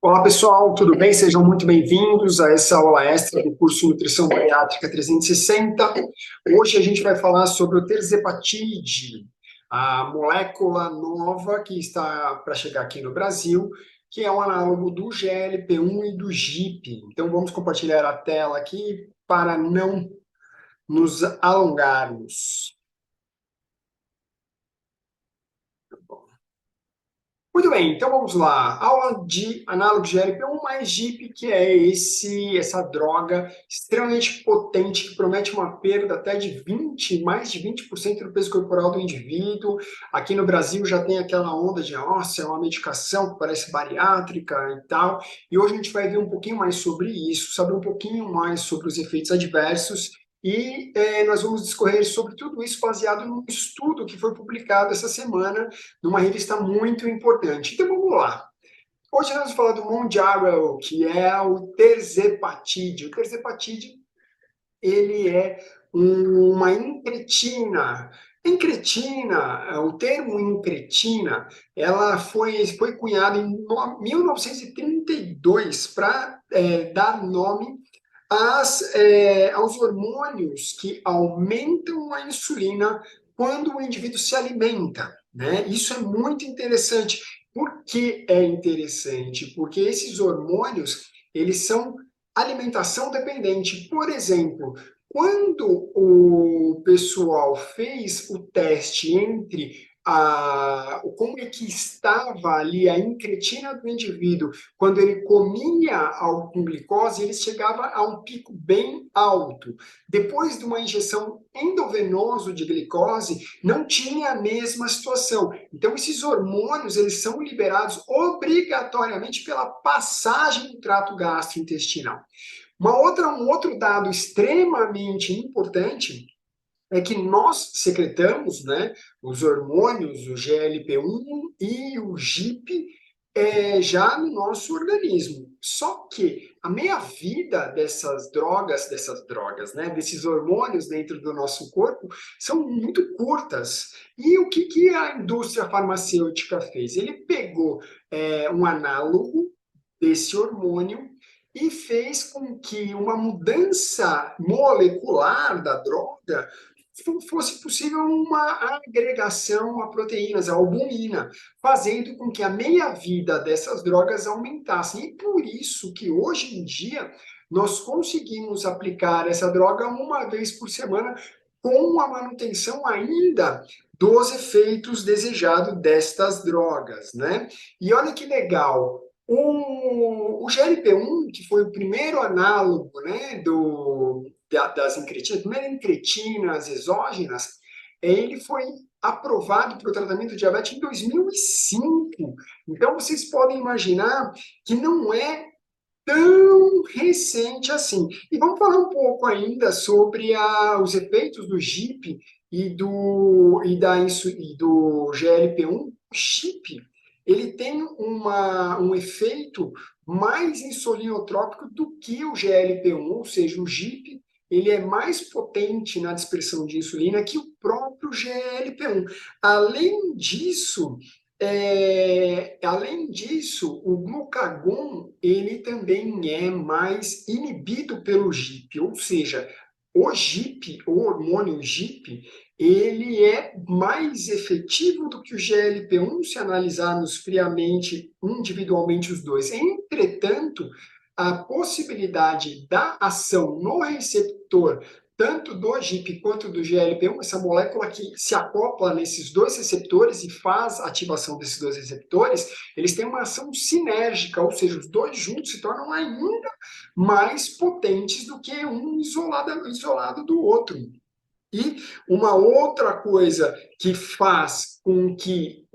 Olá pessoal, tudo bem? Sejam muito bem-vindos a essa aula extra do curso Nutrição Bariátrica 360. Hoje a gente vai falar sobre o terzepatide, a molécula nova que está para chegar aqui no Brasil, que é um análogo do GLP-1 e do GIP. Então vamos compartilhar a tela aqui para não nos alongarmos. Muito bem, então vamos lá. Aula de análogo de GLP-1 mais GIP, que é essa droga extremamente potente que promete uma perda até de mais de 20% do peso corporal do indivíduo. Aqui no Brasil já tem aquela onda de, nossa, é uma medicação que parece bariátrica e tal. E hoje a gente vai ver um pouquinho mais sobre isso, saber um pouquinho mais sobre os efeitos adversos e nós vamos discorrer sobre tudo isso baseado num estudo que foi publicado essa semana numa revista muito importante. Então vamos lá. Hoje nós vamos falar do Mondial, que é o terzepatide. O terzepatide, ele é uma incretina. O termo incretina, ela foi cunhada em 1932 para dar nome aos hormônios que aumentam a insulina quando o indivíduo se alimenta, né? Isso é muito interessante. Por que é interessante? Porque esses hormônios, eles são alimentação dependente. Por exemplo, quando o pessoal fez o teste entre como é que estava ali a incretina do indivíduo quando ele comia algo com glicose, ele chegava a um pico bem alto. Depois de uma injeção endovenosa de glicose, não tinha a mesma situação. Então, esses hormônios, eles são liberados obrigatoriamente pela passagem do trato gastrointestinal. Um outro dado extremamente importante é que nós secretamos, né, os hormônios, o GLP-1 e o GIP, já no nosso organismo. Só que a meia-vida dessas drogas, né, desses hormônios dentro do nosso corpo, são muito curtas. E o que a indústria farmacêutica fez? Ele pegou um análogo desse hormônio e fez com que uma mudança molecular da droga fosse possível uma agregação a proteínas, a albumina, fazendo com que a meia-vida dessas drogas aumentasse. E por isso que hoje em dia nós conseguimos aplicar essa droga uma vez por semana com a manutenção ainda dos efeitos desejados destas drogas, né? E olha que legal, o GLP-1, que foi o primeiro análogo, né, das incretinas, primeiro incretinas exógenas, ele foi aprovado para o tratamento do diabetes em 2005. Então, vocês podem imaginar que não é tão recente assim. E vamos falar um pouco ainda sobre os efeitos do GIP e do GLP-1. O GIP, ele tem um efeito mais insulinotrópico do que o GLP-1, ou seja, o GIP ele é mais potente na dispersão de insulina que o próprio GLP-1. Além disso, o glucagon ele também é mais inibido pelo GIP, ou seja, o GIP, o hormônio GIP, ele é mais efetivo do que o GLP-1 se analisarmos friamente, individualmente os dois. Entretanto, a possibilidade da ação no receptor tanto do GIP quanto do GLP-1, essa molécula que se acopla nesses dois receptores e faz a ativação desses dois receptores, eles têm uma ação sinérgica, ou seja, os dois juntos se tornam ainda mais potentes do que um isolado do outro. E uma outra coisa que faz com que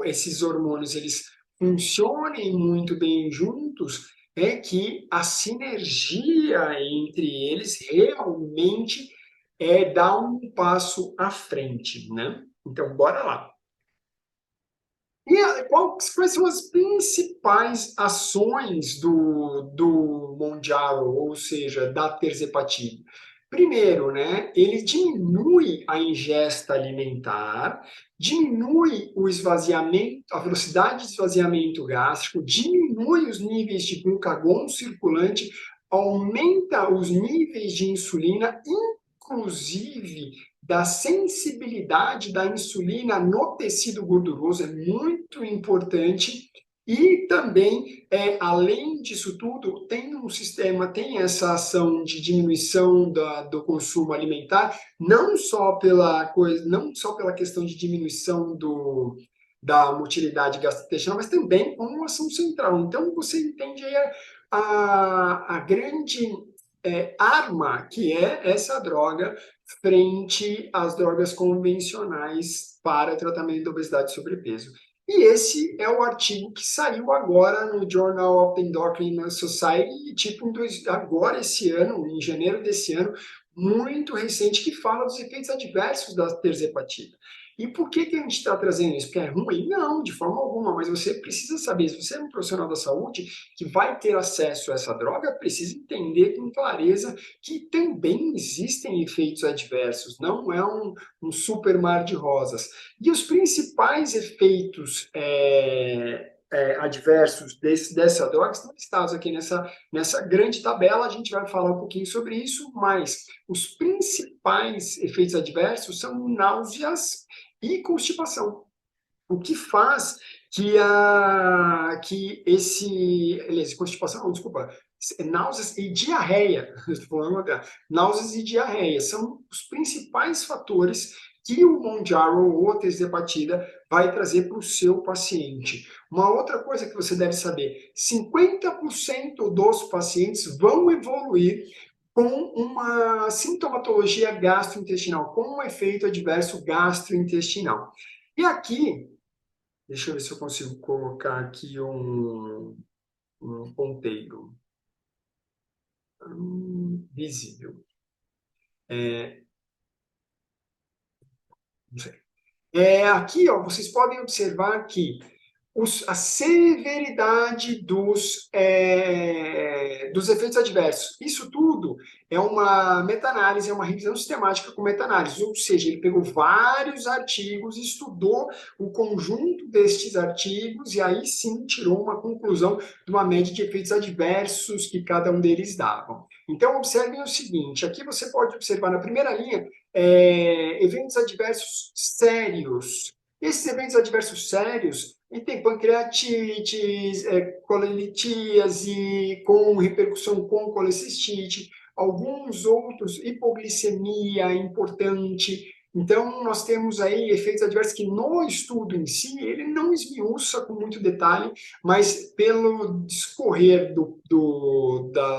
esses hormônios eles funcionem muito bem juntos é que a sinergia entre eles realmente dá um passo à frente, né? Então, bora lá. Quais são as principais ações do Mondial, ou seja, da terzepatide? Primeiro, né, ele diminui a ingesta alimentar, diminui o esvaziamento, a velocidade de esvaziamento gástrico, diminui os níveis de glucagon circulante, aumenta os níveis de insulina, inclusive da sensibilidade da insulina no tecido gorduroso, é muito importante. E também, além disso tudo, tem um sistema, tem essa ação de diminuição do consumo alimentar, não só pela questão de diminuição da motilidade gastrointestinal, mas também como uma ação central. Então, você entende aí a grande arma que é essa droga frente às drogas convencionais para tratamento da obesidade e sobrepeso. E esse é o artigo que saiu agora no Journal of the Endocrine Society, tipo agora esse ano, em janeiro desse ano, muito recente, que fala dos efeitos adversos da terzepatida. E por que a gente está trazendo isso? Porque é ruim? Não, de forma alguma, mas você precisa saber, se você é um profissional da saúde que vai ter acesso a essa droga, precisa entender com clareza que também existem efeitos adversos, não é um super mar de rosas. E os principais efeitos adversos dessa droga estão listados aqui nessa grande tabela, a gente vai falar um pouquinho sobre isso, mas os principais efeitos adversos são náuseas e constipação. O que faz constipação, não, desculpa, náuseas e diarreia, estou falando náuseas e diarreia, são os principais fatores que o Mounjaro ou a terzepatida vai trazer para o seu paciente. Uma outra coisa que você deve saber, 50% dos pacientes vão evoluir com uma sintomatologia gastrointestinal, com um efeito adverso gastrointestinal. E aqui, deixa eu ver se eu consigo colocar aqui um ponteiro visível. Não sei. Aqui, ó, vocês podem observar que a severidade dos efeitos adversos. Isso tudo é uma meta-análise, é uma revisão sistemática com meta-análise, ou seja, ele pegou vários artigos, estudou o conjunto destes artigos e aí sim tirou uma conclusão de uma média de efeitos adversos que cada um deles davam. Então, observem o seguinte, aqui você pode observar na primeira linha eventos adversos sérios. Esses eventos adversos sérios, e tem pancreatite, colelitíase, com repercussão com colecistite, alguns outros, hipoglicemia importante. Então, nós temos aí efeitos adversos que no estudo em si, ele não esmiuça com muito detalhe, mas pelo discorrer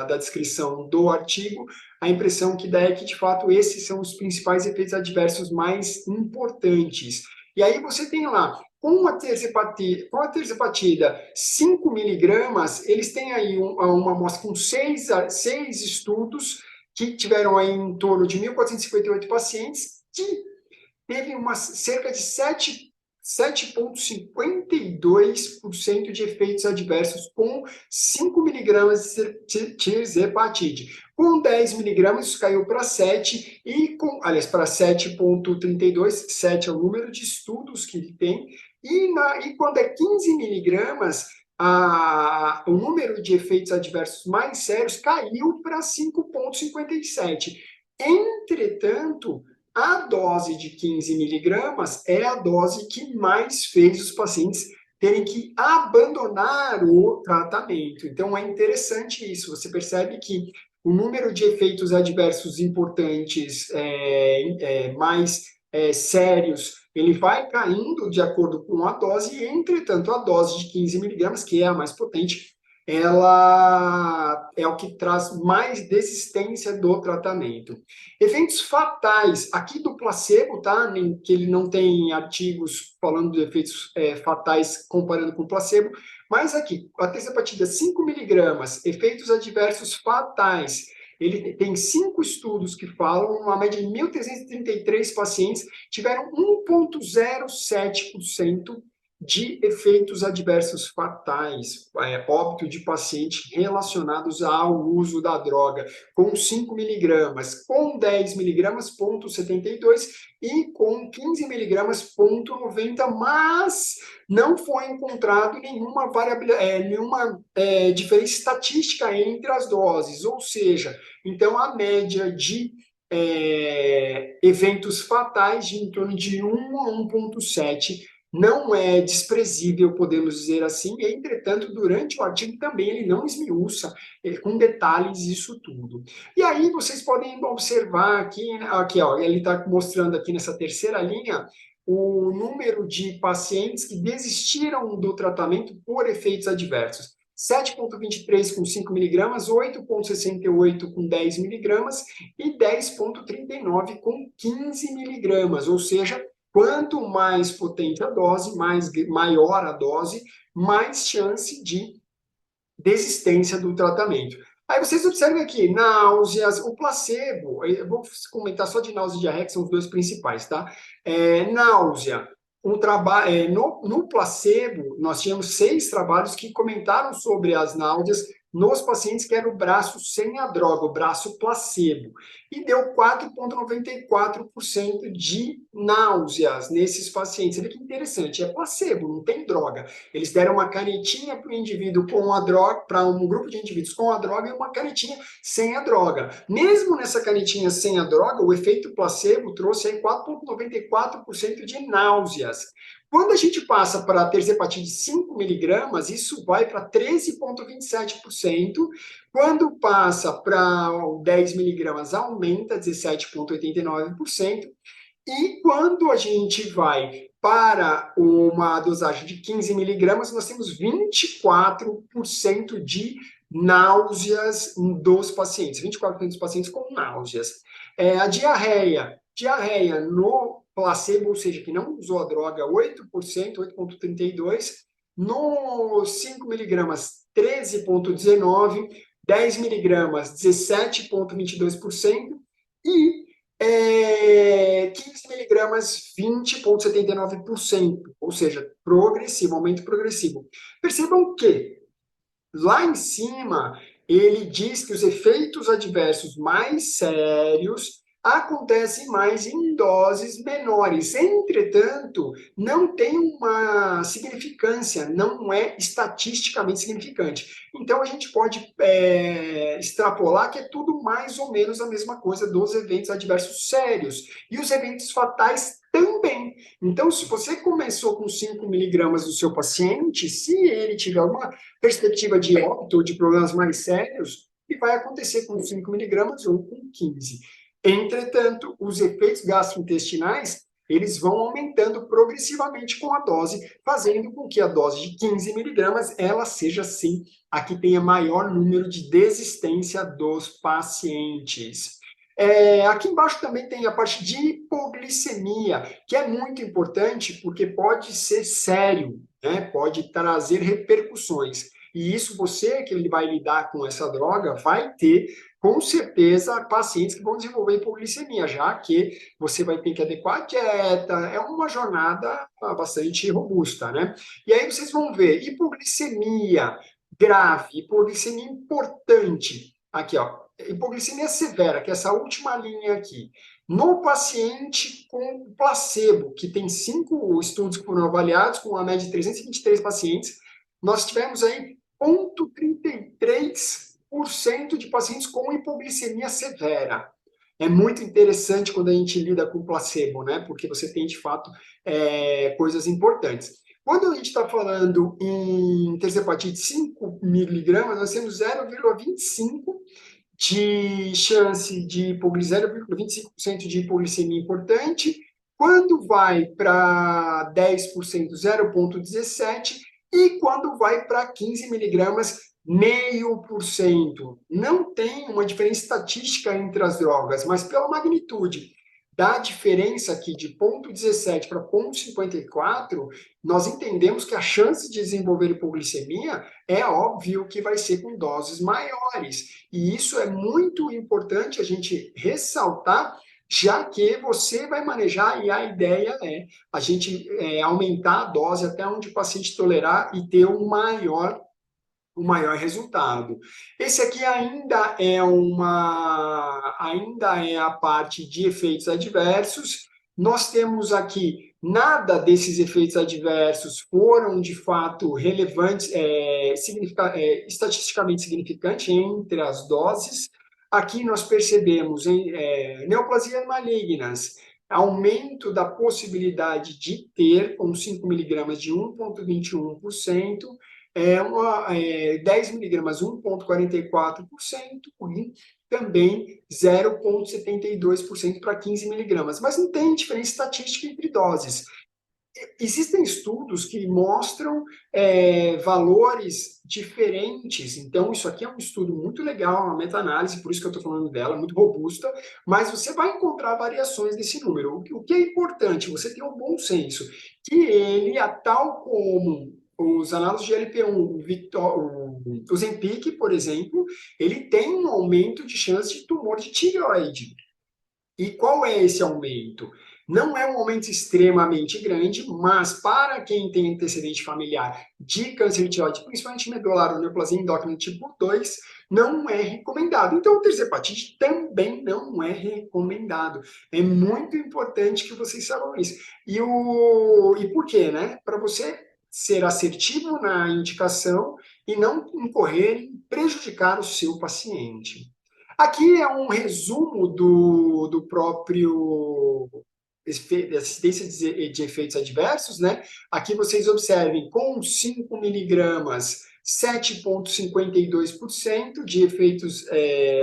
da descrição do artigo, a impressão que dá é que, de fato, esses são os principais efeitos adversos mais importantes. E aí você tem lá, com a terzepatida 5 miligramas, eles têm aí uma amostra com seis estudos que tiveram aí em torno de 1.458 pacientes, que teve cerca de 7,52% de efeitos adversos com 5 miligramas de tirzepatide. Com 10 miligramas, isso caiu para 7, para 7,32, 7 é o número de estudos que ele tem, e quando é 15 miligramas, o número de efeitos adversos mais sérios caiu para 5,57. Entretanto, a dose de 15 miligramas é a dose que mais fez os pacientes terem que abandonar o tratamento. Então, é interessante isso. Você percebe que o número de efeitos adversos importantes, mais sérios, ele vai caindo de acordo com a dose, e, entretanto, a dose de 15 miligramas, que é a mais potente, ela é o que traz mais desistência do tratamento. Eventos fatais, aqui do placebo, tá? Que ele não tem artigos falando de efeitos fatais comparando com o placebo, mas aqui, a terzepatida 5 miligramas, efeitos adversos fatais, ele tem 5 estudos que falam, uma média de 1.333 pacientes tiveram 1,07% de efeitos adversos fatais, óbito de paciente relacionados ao uso da droga, com 5 miligramas, com 10 miligramas, 0,72, e com 15 miligramas, 0,90, mas não foi encontrado nenhuma diferença estatística entre as doses, ou seja, então a média de eventos fatais de em torno de 1 a 1,7 não é desprezível, podemos dizer assim. Entretanto, durante o artigo também ele não esmiuça com detalhes isso tudo. E aí vocês podem observar aqui ó, ele está mostrando aqui nessa terceira linha o número de pacientes que desistiram do tratamento por efeitos adversos. 7,23 com 5 miligramas, 8,68 com 10 miligramas e 10,39 com 15 miligramas, ou seja, quanto mais potente a dose, maior a dose, mais chance de desistência do tratamento. Aí vocês observem aqui, náuseas, o placebo, eu vou comentar só de náusea e diarreia, que são os dois principais, tá? Náusea, no placebo, nós tínhamos 6 trabalhos que comentaram sobre as náuseas nos pacientes que era o braço sem a droga, o braço placebo, e deu 4,94% de náuseas nesses pacientes. Olha que interessante, é placebo, não tem droga. Eles deram uma canetinha para o indivíduo com a droga, para um grupo de indivíduos com a droga, e uma canetinha sem a droga. Mesmo nessa canetinha sem a droga, o efeito placebo trouxe aí 4,94% de náuseas. Quando a gente passa para a terzepatide 5 miligramas, isso vai para 13,27%. Quando passa para 10 miligramas, aumenta 17,89%. E quando a gente vai para uma dosagem de 15 miligramas, nós temos 24% de náuseas dos pacientes, 24% dos pacientes com náuseas. A diarreia no placebo, ou seja, que não usou a droga, 8%, 8,32%, no 5 miligramas, 13,19%, 10 miligramas, 17,22%, e 15 miligramas, 20,79%, ou seja, progressivo, aumento progressivo. Percebam que lá em cima ele diz que os efeitos adversos mais sérios acontecem mais em doses menores. Entretanto, não tem uma significância, não é estatisticamente significante. Então, a gente pode extrapolar que é tudo mais ou menos a mesma coisa dos eventos adversos sérios. E os eventos fatais também. Então, se você começou com 5 miligramas do seu paciente, se ele tiver alguma perspectiva de óbito ou de problemas mais sérios, que vai acontecer com 5 miligramas ou com 15. Entretanto, os efeitos gastrointestinais, eles vão aumentando progressivamente com a dose, fazendo com que a dose de 15 miligramas, ela seja, sim, a que tenha maior número de desistência dos pacientes. Aqui embaixo também tem a parte de hipoglicemia, que é muito importante porque pode ser sério, né? Pode trazer repercussões. E isso você que vai lidar com essa droga vai ter, com certeza, pacientes que vão desenvolver hipoglicemia, já que você vai ter que adequar a dieta, é uma jornada bastante robusta, né? E aí vocês vão ver hipoglicemia grave, hipoglicemia importante. Aqui, ó, hipoglicemia severa, que é essa última linha aqui. No paciente com placebo, que tem 5 estudos que foram avaliados, com uma média de 323 pacientes, nós tivemos aí 0,33% de pacientes com hipoglicemia severa. É muito interessante quando a gente lida com placebo, né? Porque você tem, de fato, coisas importantes. Quando a gente está falando em terzepatide 5 miligramas, nós temos 0,25 de chance de hipoglicemia, 0,25% de hipoglicemia importante. Quando vai para 10%, 0,17%. E quando vai para 15 miligramas, 0,5%. Não tem uma diferença estatística entre as drogas, mas pela magnitude da diferença aqui de 0,17 para 0,54, nós entendemos que a chance de desenvolver hipoglicemia é óbvio que vai ser com doses maiores. E isso é muito importante a gente ressaltar, já que você vai manejar e a ideia é a gente aumentar a dose até onde o paciente tolerar e ter o maior resultado. Esse aqui ainda é a parte de efeitos adversos. Nós temos aqui nada desses efeitos adversos foram de fato relevantes, estatisticamente significantes entre as doses. Aqui nós percebemos neoplasias malignas, aumento da possibilidade de ter com 5 miligramas de 1,21%, 10 miligramas 1,44% e também 0,72% para 15 miligramas. Mas não tem diferença estatística entre doses. Existem estudos que mostram valores diferentes, então isso aqui é um estudo muito legal, uma meta-análise, por isso que eu estou falando dela, muito robusta, mas você vai encontrar variações desse número. O que é importante, você ter um bom senso, que ele, tal como os análogos de LP1, o Ozempic, por exemplo, ele tem um aumento de chance de tumor de tireoide. E qual é esse aumento? Não é um aumento extremamente grande, mas para quem tem antecedente familiar de câncer de tireoide, principalmente medular ou neoplasia endócrina tipo 2, não é recomendado. Então, o tirzepatide também não é recomendado. É muito importante que vocês saibam isso. E por quê, né? Para você ser assertivo na indicação e não incorrer em prejudicar o seu paciente. Aqui é um resumo do próprio assistência de efeitos adversos, né? Aqui vocês observem, com 5 miligramas, 7,52% de efeitos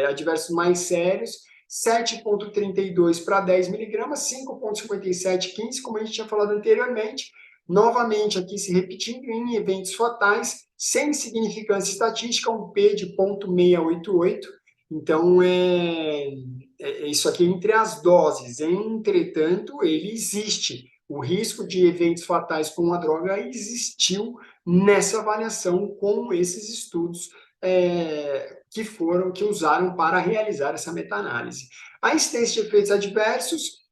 adversos mais sérios, 7,32 para 10 miligramas, 5,57, 15, como a gente tinha falado anteriormente. Novamente, aqui se repetindo, em eventos fatais, sem significância estatística, um P de 0,688. Então, isso aqui entre as doses. Entretanto, ele existe. O risco de eventos fatais com a droga existiu nessa avaliação com esses estudos que usaram para realizar essa meta-análise. A incidência de efeitos adversos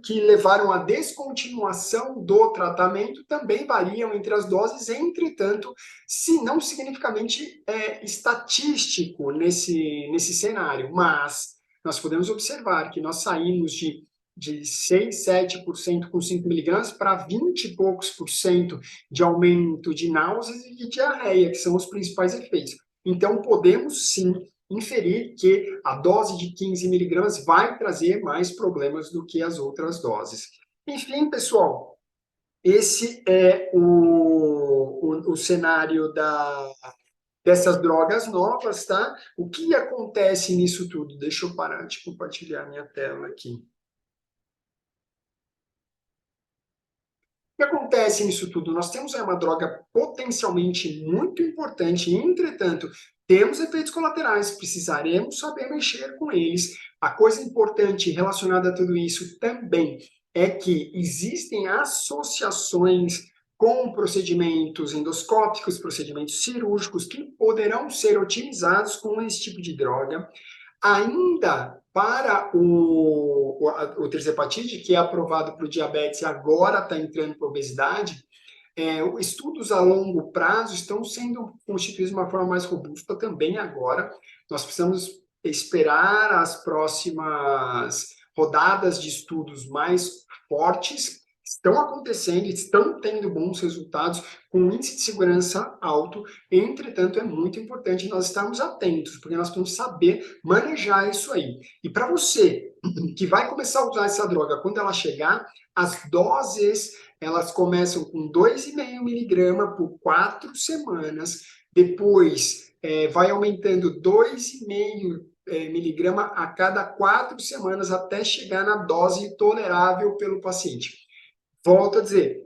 que levaram à descontinuação do tratamento também variam entre as doses, entretanto, se não significativamente estatístico nesse cenário, mas nós podemos observar que nós saímos de 6, 7% com 5 miligramas para 20 e poucos por cento de aumento de náuseas e de diarreia, que são os principais efeitos. Então, podemos sim inferir que a dose de 15 miligramas vai trazer mais problemas do que as outras doses. Enfim, pessoal, esse é o cenário dessas drogas novas, tá? O que acontece nisso tudo? Deixa eu parar de compartilhar minha tela aqui. O que acontece nisso tudo? Nós temos uma droga potencialmente muito importante, entretanto, temos efeitos colaterais, precisaremos saber mexer com eles. A coisa importante relacionada a tudo isso também é que existem associações com procedimentos endoscópicos, procedimentos cirúrgicos, que poderão ser otimizados com esse tipo de droga. Ainda para o tirzepatide, que é aprovado para o diabetes e agora está entrando para a obesidade, estudos a longo prazo estão sendo constituídos de uma forma mais robusta também agora. Nós precisamos esperar as próximas rodadas de estudos mais fortes. Estão acontecendo, estão tendo bons resultados, com um índice de segurança alto. Entretanto, é muito importante nós estarmos atentos, porque nós precisamos saber manejar isso aí. E para você que vai começar a usar essa droga, quando ela chegar, as doses elas começam com 2,5 miligrama por 4 semanas, depois vai aumentando 2,5 miligrama a cada 4 semanas até chegar na dose tolerável pelo paciente. Volto a dizer,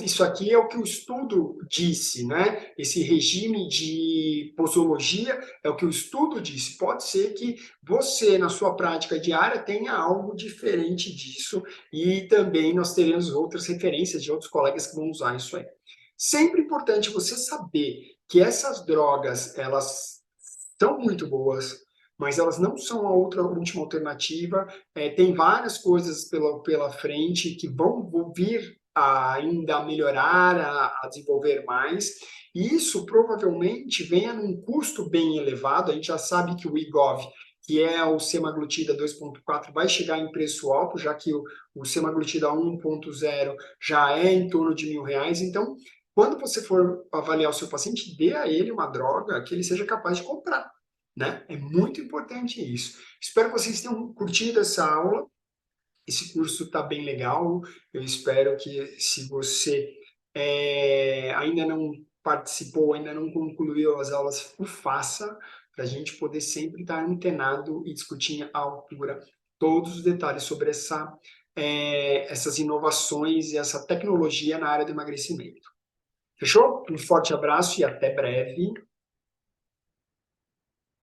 isso aqui é o que o estudo disse, né? Esse regime de posologia é o que o estudo disse. Pode ser que você, na sua prática diária, tenha algo diferente disso e também nós teremos outras referências de outros colegas que vão usar isso aí. Sempre importante você saber que essas drogas, elas são muito boas, mas elas não são a última alternativa. Tem várias coisas pela frente que vão vir ainda a melhorar, a desenvolver mais. E isso provavelmente venha num custo bem elevado. A gente já sabe que o Wegovy, que é o semaglutida 2.4, vai chegar em preço alto, já que o semaglutida 1.0 já é em torno de R$ 1.000. Então, quando você for avaliar o seu paciente, dê a ele uma droga que ele seja capaz de comprar, né? É muito importante isso. Espero que vocês tenham curtido essa aula. Esse curso está bem legal. Eu espero que, se você ainda não participou, ainda não concluiu as aulas, o faça, para a gente poder sempre estar antenado e discutir à altura todos os detalhes sobre essas inovações e essa tecnologia na área do emagrecimento. Fechou? Um forte abraço e até breve.